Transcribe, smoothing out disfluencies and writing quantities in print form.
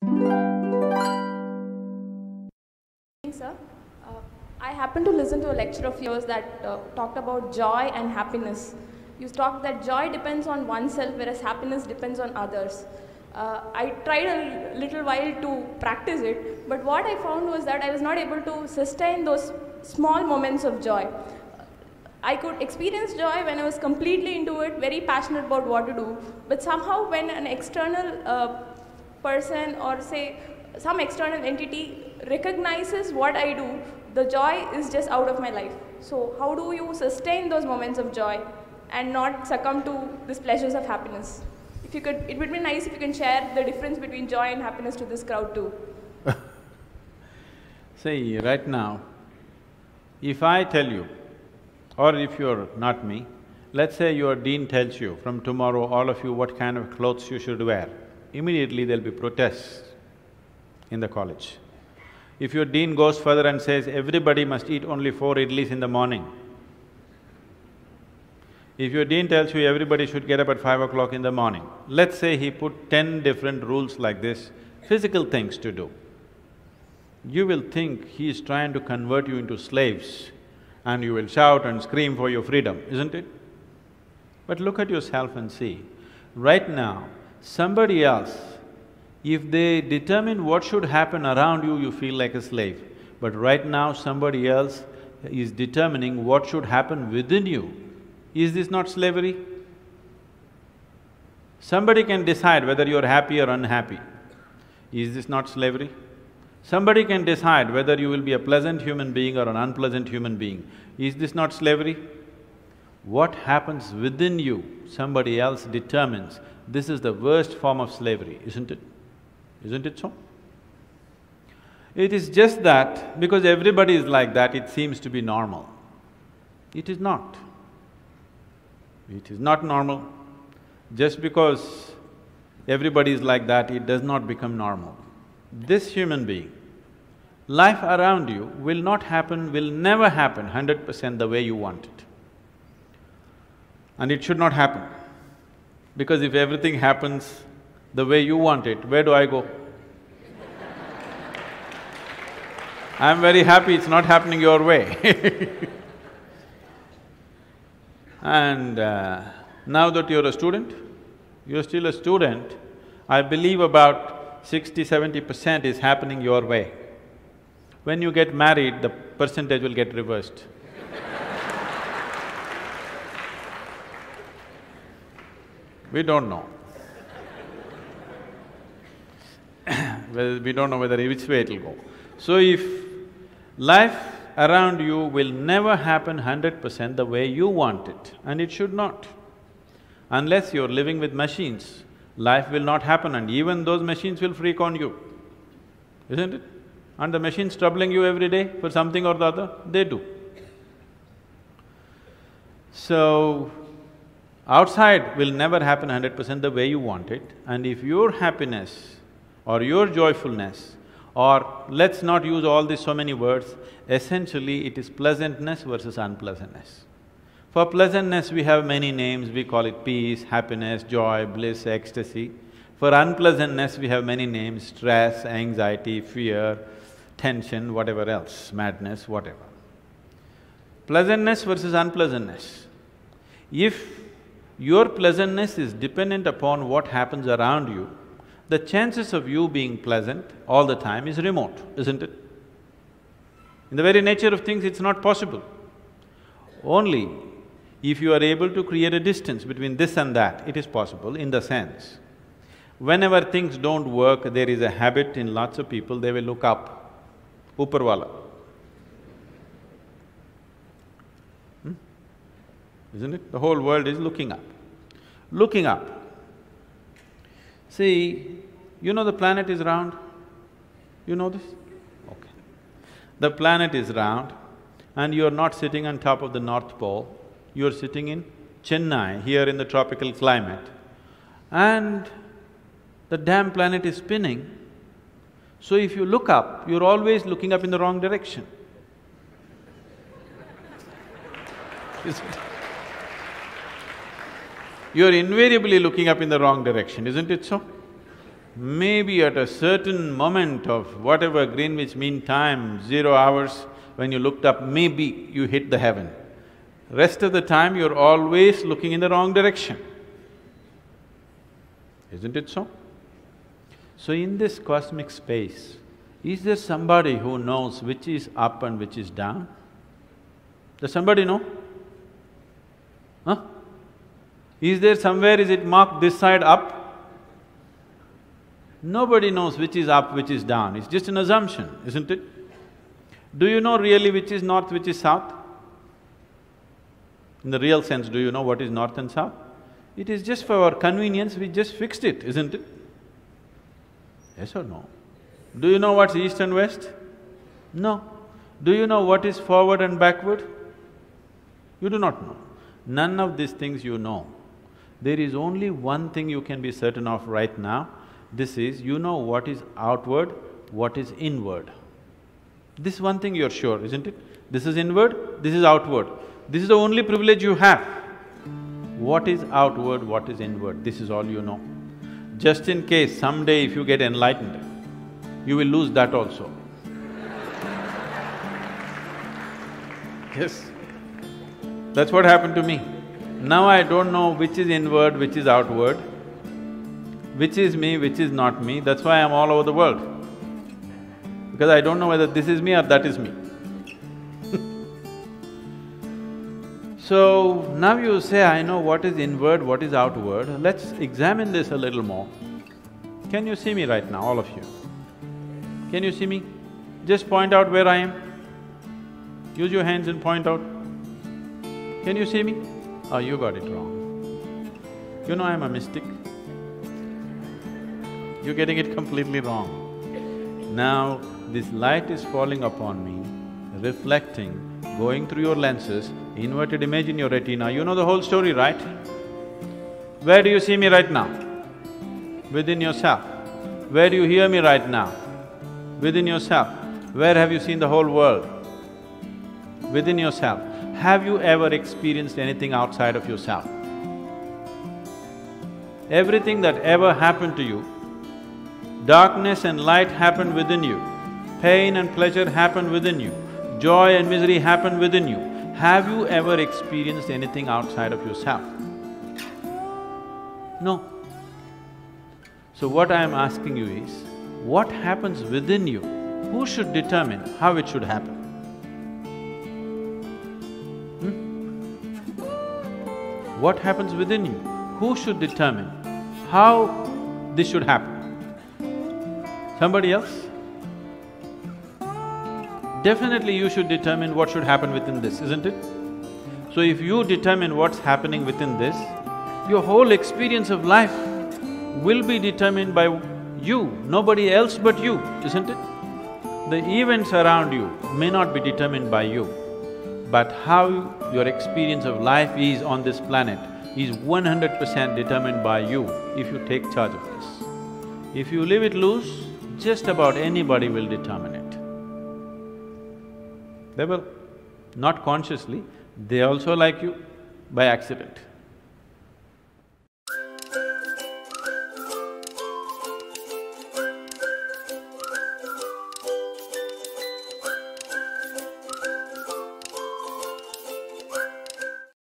Sir, I happened to listen to a lecture of yours that talked about joy and happiness. You talked that joy depends on oneself, whereas happiness depends on others. I tried a little while to practice it, but what I found was that I was not able to sustain those small moments of joy. I could experience joy when I was completely into it, very passionate about what to do, but somehow when an external person or say some external entity recognizes what I do, the joy is just out of my life. So how do you sustain those moments of joy and not succumb to these pleasures of happiness? If you could, it would be nice if you can share the difference between joy and happiness to this crowd too. See, right now, if I tell you, or if you're not me, let's say your dean tells you, from tomorrow all of you what kind of clothes you should wear, immediately there'll be protests in the college. If your dean goes further and says, everybody must eat only 4 idlis in the morning, if your dean tells you everybody should get up at 5 o'clock in the morning, let's say he put 10 different rules like this, physical things to do, you will think he is trying to convert you into slaves and you will shout and scream for your freedom, isn't it? But look at yourself and see, right now, somebody else, if they determine what should happen around you, you feel like a slave. But right now, somebody else is determining what should happen within you. Is this not slavery? Somebody can decide whether you're happy or unhappy. Is this not slavery? Somebody can decide whether you will be a pleasant human being or an unpleasant human being. Is this not slavery? What happens within you, somebody else determines. This is the worst form of slavery, isn't it? Isn't it so? It is just that because everybody is like that, it seems to be normal. It is not. It is not normal. Just because everybody is like that, it does not become normal. This human being, life around you will not happen, will never happen 100% the way you want it. And it should not happen. Because if everything happens the way you want it, where do I go? I'm very happy it's not happening your way. And now that you're a student, you're still a student, I believe about 60–70% is happening your way. When you get married, the percentage will get reversed. We don't know. Well, we don't know whether which way it'll go. So if life around you will never happen 100% the way you want it, and it should not. Unless you're living with machines, life will not happen and even those machines will freak on you, isn't it? And the machines troubling you every day for something or the other, they do. So, outside will never happen 100% the way you want it, and if your happiness or your joyfulness, or let's not use all these so many words, essentially it is pleasantness versus unpleasantness. For pleasantness we have many names, we call it peace, happiness, joy, bliss, ecstasy. For unpleasantness we have many names, stress, anxiety, fear, tension, whatever else, madness, whatever. Pleasantness versus unpleasantness. If your pleasantness is dependent upon what happens around you, the chances of you being pleasant all the time is remote, isn't it? In the very nature of things, it's not possible. Only if you are able to create a distance between this and that, it is possible in the sense, whenever things don't work, there is a habit in lots of people, they will look up, Upperwala. Isn't it? The whole world is looking up. Looking up. See, you know the planet is round? You know this? Okay. The planet is round and you're not sitting on top of the North Pole, you're sitting in Chennai, here in the tropical climate, and the damn planet is spinning. So if you look up, you're always looking up in the wrong direction. Isn't it? You're invariably looking up in the wrong direction, isn't it so? maybe at a certain moment of whatever Greenwich Mean Time, 0 hours, when you looked up, maybe you hit the heaven. Rest of the time, you're always looking in the wrong direction. Isn't it so? So in this cosmic space, is there somebody who knows which is up and which is down? Does somebody know? Huh? Is there somewhere, is it marked this side up? Nobody knows which is up, which is down, it's just an assumption, isn't it? Do you know really which is north, which is south? In the real sense, do you know what is north and south? It is just for our convenience, we just fixed it, isn't it? Yes or no? Do you know what's east and west? No. Do you know what is forward and backward? You do not know. None of these things you know. There is only one thing you can be certain of right now, this is, you know what is outward, what is inward. This one thing you're sure, isn't it? This is inward, this is outward. This is the only privilege you have. What is outward, what is inward, this is all you know. Just in case someday if you get enlightened, you will lose that also. Yes, that's what happened to me. Now I don't know which is inward, which is outward, which is me, which is not me, that's why I'm all over the world. Because I don't know whether this is me or that is me. So, now you say, I know what is inward, what is outward, let's examine this a little more. Can you see me right now, all of you? Can you see me? Just point out where I am. Use your hands and point out. Can you see me? Oh, you got it wrong. You know I'm a mystic. You're getting it completely wrong. Now, this light is falling upon me, reflecting, going through your lenses, inverted image in your retina, you know the whole story, right? Where do you see me right now? Within yourself. Where do you hear me right now? Within yourself. Where have you seen the whole world? Within yourself. Have you ever experienced anything outside of yourself? Everything that ever happened to you, darkness and light happened within you, pain and pleasure happened within you, joy and misery happened within you. Have you ever experienced anything outside of yourself? No. So what I am asking you is, what happens within you? Who should determine how it should happen? What happens within you? Who should determine how this should happen? Somebody else? Definitely you should determine what should happen within this, isn't it? So if you determine what's happening within this, your whole experience of life will be determined by you, nobody else but you, isn't it? The events around you may not be determined by you, but how your experience of life is on this planet is 100% determined by you if you take charge of this. If you leave it loose, just about anybody will determine it. They will, not consciously, they also like you by accident.